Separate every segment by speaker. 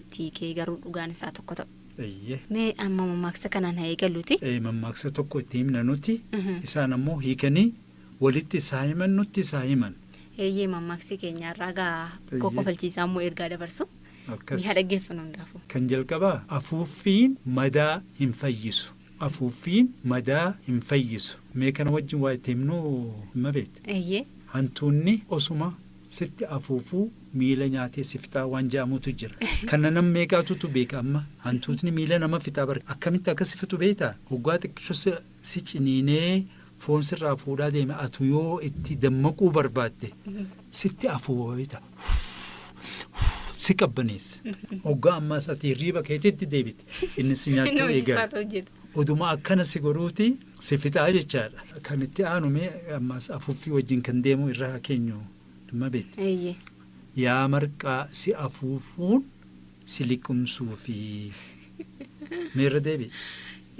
Speaker 1: dhageettii kee garuu dhugaan isaa tokko ta'u.
Speaker 2: Mee
Speaker 1: amma mammaaksa kanaan haa eegalluti.
Speaker 2: Mammaaksa tokko itti himna nuti isaan ammoo hiikanii walitti isaa himan nutti isaa himan.
Speaker 1: Mammaaksi keenyarraa gaa qoqqofalchiisaa immoo ergaa dabarsu. Ni haa dhaggeeffannu hundaafu.
Speaker 2: Kan jalqabaa afuuffiin madaa hin fayyisu. Afuuffiin madaa hin fayyisu. Mee kana wajjin waa itti himnu hima beekta. Hantuunni osuma sitti afuufuu miila nyaatee si fixaa waan jedhamutu jira. Kana nama meeqaatutu beeka amma hantuutni miila nama fixaa bara akkamitti akka si fixu beektaa? Hoggaa xiqqisho si ciniinee foon sirraa fuudhaa deeme atu yoo itti dammaquu barbaadde sitti afuufa beektaa? Si qabbaneessa. Hoggaa ammaas ati riiba keetitti deebite inni si nyaachuu eegala. Oduma akkana si godhuuti si fixaa jechaadha. Kan itti aanume ammaas afuuffii wajjin kan deemu irraa keenyu dhimma beekta. Yaa marqaa si afuufuun si liqimsuufi. Meerra deebi.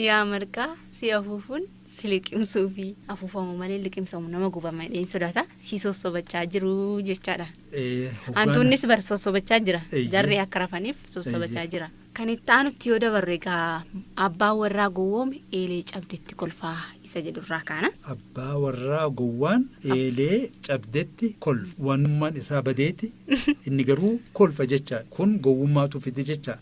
Speaker 1: Yaa marqaa si afuufuun si liqimsuufi. Afuufamu malee liqimsamu nama gubama dheen sodaata. Si sossobachaa jiru jechaadha. Hantuunnis bar sossobachaa jira. Jarri akka rafaniif sossobachaa jira. Kan itti aanutti yoo dabarre egaa abbaa warraa gowwoome eelee cabdetti kolfaa isa jedhurraa kaana. Abbaa warraa gowwaan eelee cabdetti kolfa. Waanummaan isaa badeeti inni garuu kolfa jecha. Kun gowwummaatu fide jecha.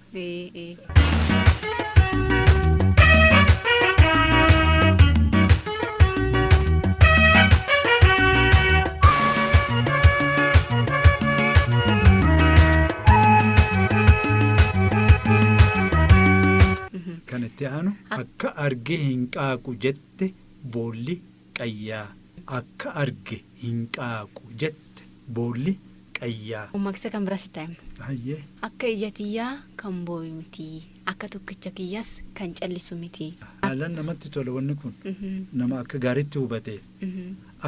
Speaker 1: Kan itti aanu akka arge hin qaaqu jette boolli qayyaa. Akka arge hin qaaqu jette boolli qayyaa. Mammaaksa kan biraas itti himna. Akka ija tiyyaa kan booyu miti. Akka tokkicha kiyyaas kan callisu miti.
Speaker 2: Haalaan namatti tola wanni kun nama akka gaariitti hubate.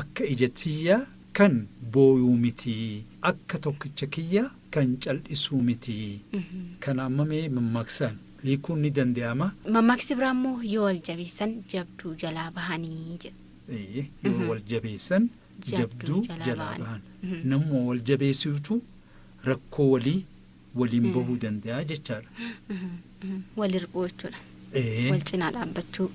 Speaker 2: Akka ija tiyyaa kan booyu miti. Akka tokkicha kiyyaa kan callisu miti. Kana ammamee mammaaksaan. Hiikuun ni danda'ama.
Speaker 1: Mammaaksi biraa immoo yoo wal jabeessan jabduu jalaa bahanii jedha.
Speaker 2: Yoo wal jabeessan jabduu jalaa bahan. Namuma wal jabeessuutu rakkoo waliin bahuu danda'a jechaadha.
Speaker 1: Wal hir'uu jechuudha. Wal cinaa dhaabbachuu.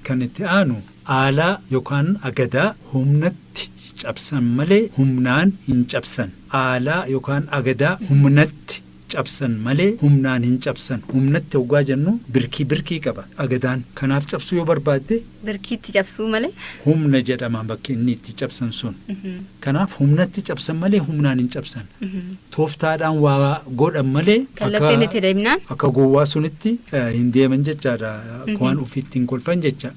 Speaker 2: Kan itti aanu aalaa yookaan agadaa humnatti cabsan malee humnaan hin cabsan. Aalaa yookaan agadaa humnatti cabsan malee humnaan hin cabsan. Humnatti hoggaa jennu birkii qaba agadaan. Kanaaf cabsuu yoo barbaadde
Speaker 1: birkiitti cabsuu malee
Speaker 2: humna jedhama bakki inni itti cabsan sun. Kanaaf humnatti cabsan malee humnaan hin cabsan. Tooftaadhaan waa godhan malee
Speaker 1: kallattiin itti deemnaan
Speaker 2: akka gowwaa sunitti hin deeman jechaadha. Waan ofiitti hin kolfan jecha.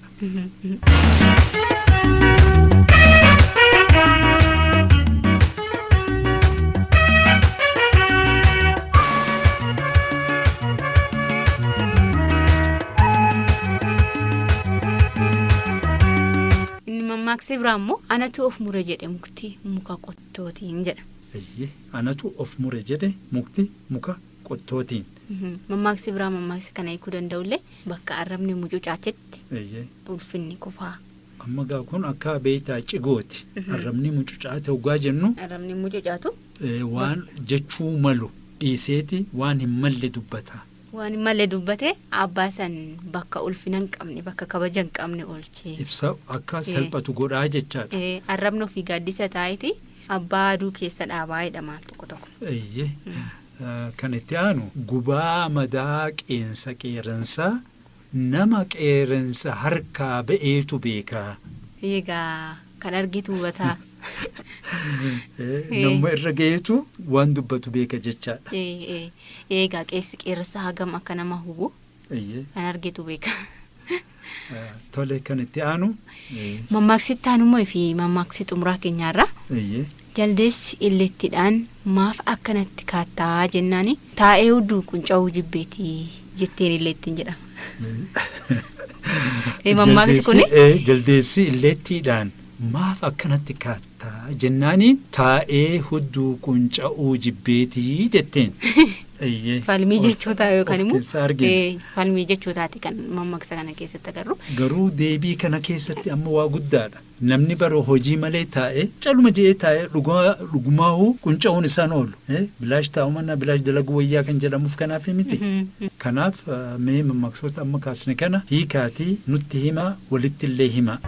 Speaker 1: Mammaaksa biraa immoo anatu of mure jedhe mukti muka qottootiin jedha.
Speaker 2: Anatu of mure jedhe mukti muka qottootiin.
Speaker 1: Mammaaksa biraa mammaaksa kana hiikuu danda'ullee bakka arrabni mucucaatetti ulfinni kufaa.
Speaker 2: Amma gaa kun akka beeytaa cigooti. Arrabni mucucaate hoggaa jennu.
Speaker 1: Arrabni mucucaatu.
Speaker 2: Waan jechuu malu dhiiseeti waan hin malle dubbata.
Speaker 1: Waan malee dubbate abbaa san bakka ulfina hin qabne bakka kabaja hin qabne oolchee.
Speaker 2: Ibsa akka salphatu godhaa jechaadha.
Speaker 1: Arrabni ofii gaaddisa taa'eeti abbaa aduu keessa dhaabaa jedhama tokko tokko.
Speaker 2: Kan itti aanu gubaa madaa qeeransaa nama qeeransa harkaa ba'eetu beekaa.
Speaker 1: Egaa kan argitu hubataa.
Speaker 2: Nama irra ga'eetu waan dubbatu beeka jechaadha.
Speaker 1: Egaa qeeransa hagam akka nama hubu kan argitu beeka.
Speaker 2: Tole kan itti aanu.
Speaker 1: Mammaaksi itti aanumoo fi mammaaksi xumuraa keenyaarra. Jaldeessi illeettiidhaan maaf akkanatti kaattaa jennaani taa'ee hudduu qunca'uu jibbeeti jetteen illeettiin jedhama. Mammaaksi kuni.
Speaker 2: Jaldeessi illeettiidhaan maaf akkanatti kaattaa jennaani taa'ee hudduu qunca'uu jibbeeti jetteen.
Speaker 1: falmii jechoota yookaan immoo falmii jechootaati kan mammaaksi kana keessatti agarru.
Speaker 2: Garuu deebii kana keessatti amma waa guddaadha. Namni baroo hojii malee taa'ee caluma je'ee taa'ee dhugumaa'uu qunca'uun isaan oolu. Bilaash taa'u manna bilaash dalaguu wayyaa kan jedhamuuf kanaaf miti. Kanaaf mee mammaaksoota amma kaasne kana hiikaatii nutti hima walitti illee hima.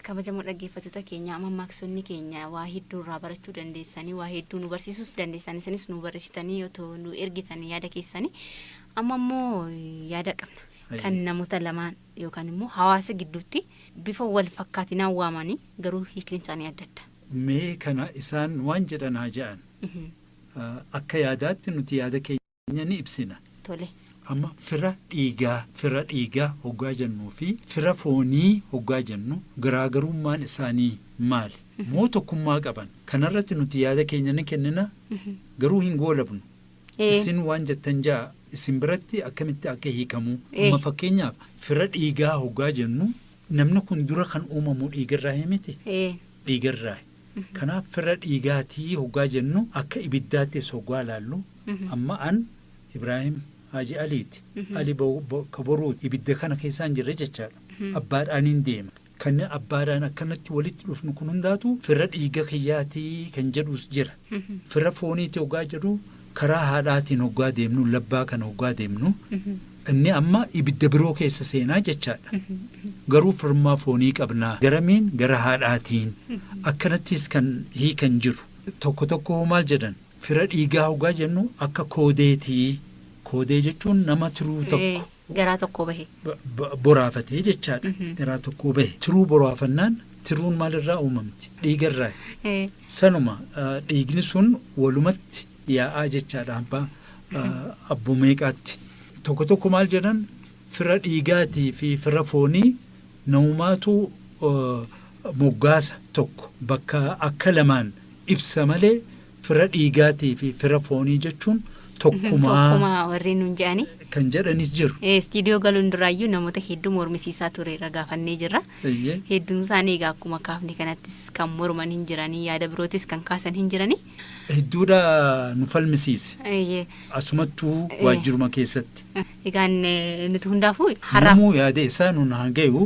Speaker 1: Kabajamoo dhaggeeffattoota keenya mammaaksonni keenya waa hedduu irraa barachuu dandeessanii waa hedduu nu barsiisuus dandeessanii sanis nu barsiisanii yoo nu ergitanii yaada keessanii amma immoo yaada qabna kan namoota lamaan yookaan immoo hawaasa gidduutti bifa wal fakkaatinaan waamanii garuu hiikliin isaanii adda adda.
Speaker 2: Mee kana isaan waan jedhan haa ja'an akka yaadaatti nuti yaada keenya ni ibsina.
Speaker 1: Tole.
Speaker 2: Amma fira dhiigaa hoggaa jennuu fi fira foonii hoggaa jennu garaagarummaan isaanii maali? Moo tokkummaa qaban kanarratti nuti yaada keenya ni kennina garuu hin goolabnu. Isin waan jettan ja'a isin biratti akkamitti akka hiikamu amma fakkeenyaaf fira dhiigaa hoggaa jennu namni kun dura kan uumamu dhiigarraa miti. Dhiigarraa. Kanaaf fira dhiigaatii hoggaa jennu akka ibiddaattis hoggaa laallu amma an Ibrahim Haji Aliitiin Ali kaboruuti ibidda kana keessaan jirre jechaadha. Abbaadhaaniin deema. Kan abbaadhaan akkanatti walitti dhufnu kun hundaatu fira dhiiga kiyyaatii kan jedhus jira. Fira fooniitii hoggaa jedhu karaa haadhaatiin hoggaa deemnu labbaa kana hoggaa deemnu inni amma ibidda biroo keessa seenaa jechaadha. Garuu firmaa foonii qabnaa garamiin gara haadhaatiin akkanattis kan hiikan jiru. Tokko maal jedhan fira dhiigaa hoggaa jennu akka koodeetii. Koodee jechuun nama tiruu tokko.
Speaker 1: Garaa tokko bahe.
Speaker 2: Boraafatee jechaadha. Garaa tokko bahe. Tiruu boraafannaan tiruun maalirraa uumamti? Dhiigarraa. Sanuma dhiigni sun walumatti yaa'aa jechaadha abbaa meeqaatti. Tokko maal jedhan fira dhiigaatii fi fira foonii namumaatu moggaasa tokko bakka akka lamaan ibsa malee fira dhiigaatii fi fira foonii jechuun. Tokkumaa
Speaker 1: warreen nuun jedhani
Speaker 2: kan jedhanis jiru.
Speaker 1: Istiidiyoo galuun duraayyuu namoota hedduu mormisiisaa ture ragaafannee jirra. Hedduun isaanii egaa akkuma kaafne kanattis kan morman hin jiranii yaada birootis kan kaasan hin jiranii.
Speaker 2: Hedduudha nu falmisiise. Asumattuu waajjiruma keessatti.
Speaker 1: Egaan nuti hundaafuu
Speaker 2: namuu yaada isaa nuun hangayu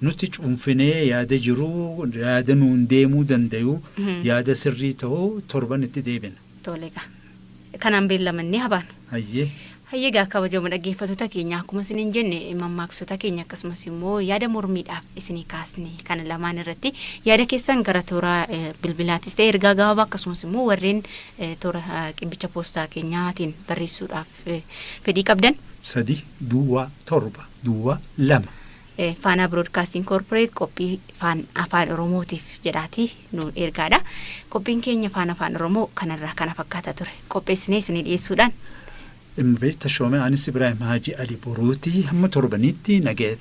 Speaker 2: nuti cuunfinee yaada jiru yaada nuun deemuu dandayu yaada sirrii ta'uu torban itti deebina.
Speaker 1: Toleegaa. Kanaan beellamannee habaan.
Speaker 2: Hayyee
Speaker 1: gaa kabajamoo dhaggeeffattoota keenya akkuma isiniin jenne mammaaksota keenya akkasumas immoo yaada mormiidhaaf isinii kaasne kana lamaan irratti yaada keessan gara toora bilbilaatis ta'e ergaa gabaabaa akkasumas immoo warreen toora qibbicha poostaa keenyaatiin barreessuudhaaf fedhii qabdan.
Speaker 2: 3-7-2.
Speaker 1: Faana Broadcasting Corporate qophii afaan Oromootiif jedhaati nu ergaadha. Qophiin keenya afaan Oromoo kanarraa kana fakkaata ture. Qopheessinee isinii dhiyeessuudhaan.
Speaker 2: Ibrahim Haji Aliitiin hamma torbanitti nagayeet.